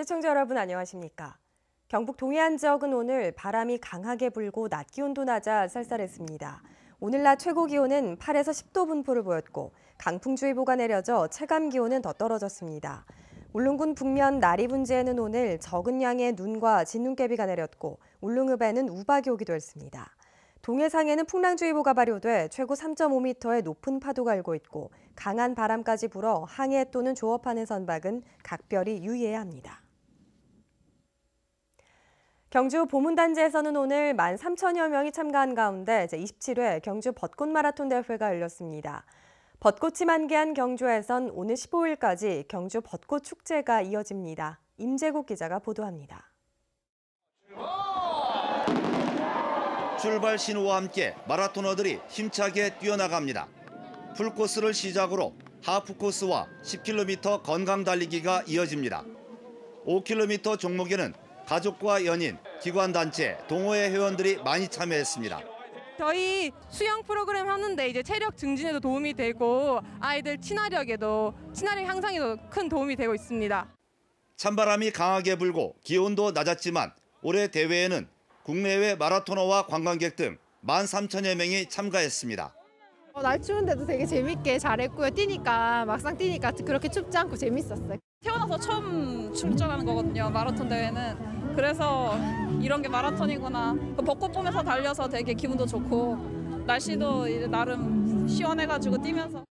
시청자 여러분 안녕하십니까? 경북 동해안 지역은 오늘 바람이 강하게 불고 낮 기온도 낮아 쌀쌀했습니다. 오늘 낮 최고 기온은 8에서 10도 분포를 보였고 강풍주의보가 내려져 체감 기온은 더 떨어졌습니다. 울릉군 북면 나리분지에는 오늘 적은 양의 눈과 진눈깨비가 내렸고 울릉읍에는 우박이 오기도 했습니다. 동해상에는 풍랑주의보가 발효돼 최고 3.5m의 높은 파도가 일고 있고 강한 바람까지 불어 항해 또는 조업하는 선박은 각별히 유의해야 합니다. 경주 보문단지에서는 오늘 13,000여 명이 참가한 가운데 제27회 경주 벚꽃 마라톤 대회가 열렸습니다. 벚꽃이 만개한 경주에선 오늘 15일까지 경주 벚꽃 축제가 이어집니다. 임재국 기자가 보도합니다. 출발 신호와 함께 마라토너들이 힘차게 뛰어나갑니다. 풀코스를 시작으로 하프코스와 10km 건강 달리기가 이어집니다. 5km 종목에는 가족과 연인, 기관단체, 동호회 회원들이 많이 참여했습니다. 저희 수영 프로그램 하는데 이제 체력 증진에도 도움이 되고 아이들 친화력 향상에도 큰 도움이 되고 있습니다. 찬바람이 강하게 불고 기온도 낮았지만 올해 대회에는 국내외 마라토너와 관광객 등 13,000여 명이 참가했습니다. 날 추운데도 되게 재밌게 잘했고요. 막상 뛰니까 그렇게 춥지 않고 재밌었어요. 태어나서 처음 출전하는 거거든요, 마라톤 대회는. 그래서 이런 게 마라톤이구나. 벚꽃 보면서 달려서 되게 기분도 좋고 날씨도 나름 시원해가지고 뛰면서.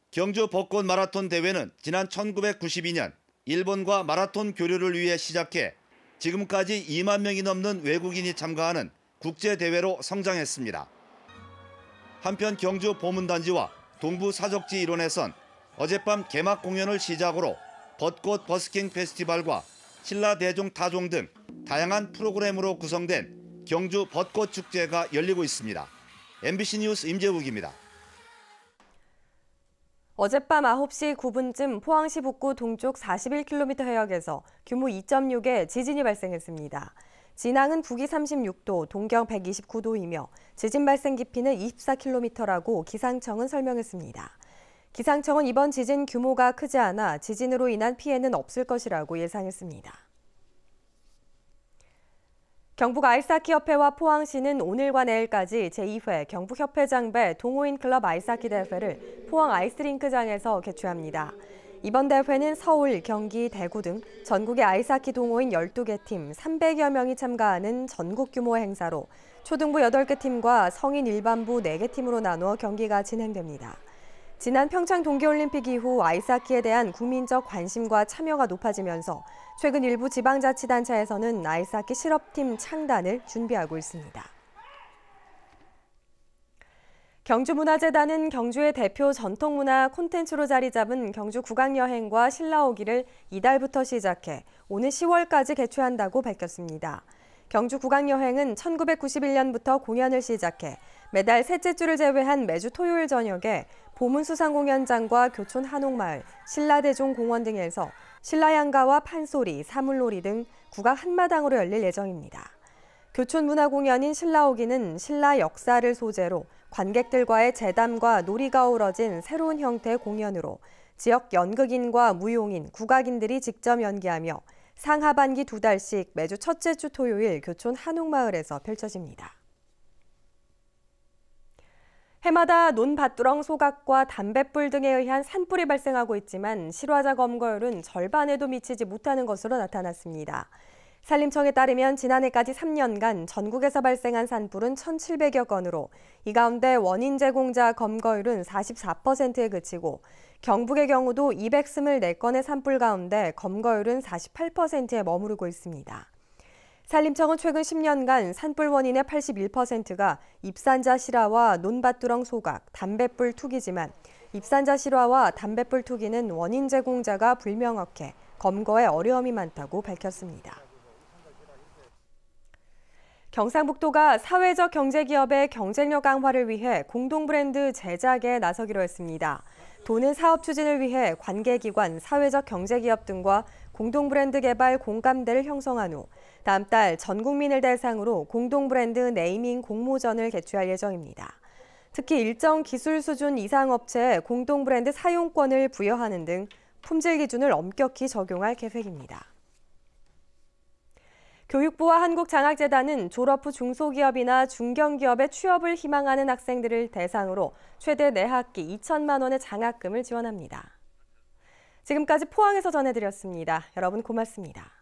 경주 벚꽃 마라톤 대회는 지난 1992년 일본과 마라톤 교류를 위해 시작해 지금까지 2만 명이 넘는 외국인이 참가하는 국제대회로 성장했습니다. 한편 경주 보문단지와 동부 사적지 일원에선 어젯밤 개막 공연을 시작으로 벚꽃 버스킹 페스티벌과 신라 대종 타종 등 다양한 프로그램으로 구성된 경주 벚꽃 축제가 열리고 있습니다. MBC 뉴스 임재욱입니다. 어젯밤 9시 9분쯤 포항시 북구 동쪽 41km 해역에서 규모 2.6의 지진이 발생했습니다. 진앙은 북위 36도, 동경 129도이며 지진 발생 깊이는 24km라고 기상청은 설명했습니다. 기상청은 이번 지진 규모가 크지 않아 지진으로 인한 피해는 없을 것이라고 예상했습니다. 경북 아이스하키협회와 포항시는 오늘과 내일까지 제2회 경북협회장배 동호인클럽 아이스하키 대회를 포항 아이스링크장에서 개최합니다. 이번 대회는 서울, 경기, 대구 등 전국의 아이스하키 동호인 12개 팀 300여 명이 참가하는 전국 규모의 행사로 초등부 8개 팀과 성인 일반부 4개 팀으로 나누어 경기가 진행됩니다. 지난 평창 동계올림픽 이후 아이스하키에 대한 국민적 관심과 참여가 높아지면서 최근 일부 지방자치단체에서는 아이스하키 실업팀 창단을 준비하고 있습니다. 경주문화재단은 경주의 대표 전통문화 콘텐츠로 자리 잡은 경주 국악여행과 신라오기를 이달부터 시작해 오늘 10월까지 개최한다고 밝혔습니다. 경주 국악여행은 1991년부터 공연을 시작해 매달 셋째 주를 제외한 매주 토요일 저녁에 보문수상공연장과 교촌 한옥마을, 신라대종공원 등에서 신라양가와 판소리, 사물놀이 등 국악 한마당으로 열릴 예정입니다. 교촌 문화공연인 신라오기는 신라 역사를 소재로 관객들과의 재담과 놀이가 어우러진 새로운 형태의 공연으로 지역 연극인과 무용인, 국악인들이 직접 연기하며 상하반기 2달씩 매주 첫째 주 토요일 교촌 한옥마을에서 펼쳐집니다. 해마다 논밭두렁 소각과 담뱃불 등에 의한 산불이 발생하고 있지만 실화자 검거율은 절반에도 미치지 못하는 것으로 나타났습니다. 산림청에 따르면 지난해까지 3년간 전국에서 발생한 산불은 1,700여 건으로 이 가운데 원인 제공자 검거율은 44%에 그치고 경북의 경우도 224건의 산불 가운데 검거율은 48%에 머무르고 있습니다. 산림청은 최근 10년간 산불 원인의 81%가 입산자 실화와 논밭두렁 소각, 담뱃불 투기지만 입산자 실화와 담뱃불 투기는 원인 제공자가 불명확해 검거에 어려움이 많다고 밝혔습니다. 경상북도가 사회적 경제기업의 경쟁력 강화를 위해 공동브랜드 제작에 나서기로 했습니다. 도는 사업 추진을 위해 관계기관, 사회적 경제기업 등과 공동브랜드 개발 공감대를 형성한 후 다음 달 전 국민을 대상으로 공동브랜드 네이밍 공모전을 개최할 예정입니다. 특히 일정 기술 수준 이상 업체에 공동브랜드 사용권을 부여하는 등 품질 기준을 엄격히 적용할 계획입니다. 교육부와 한국장학재단은 졸업 후 중소기업이나 중견기업에 취업을 희망하는 학생들을 대상으로 최대 내학기 2천만 원의 장학금을 지원합니다. 지금까지 포항에서 전해드렸습니다. 여러분 고맙습니다.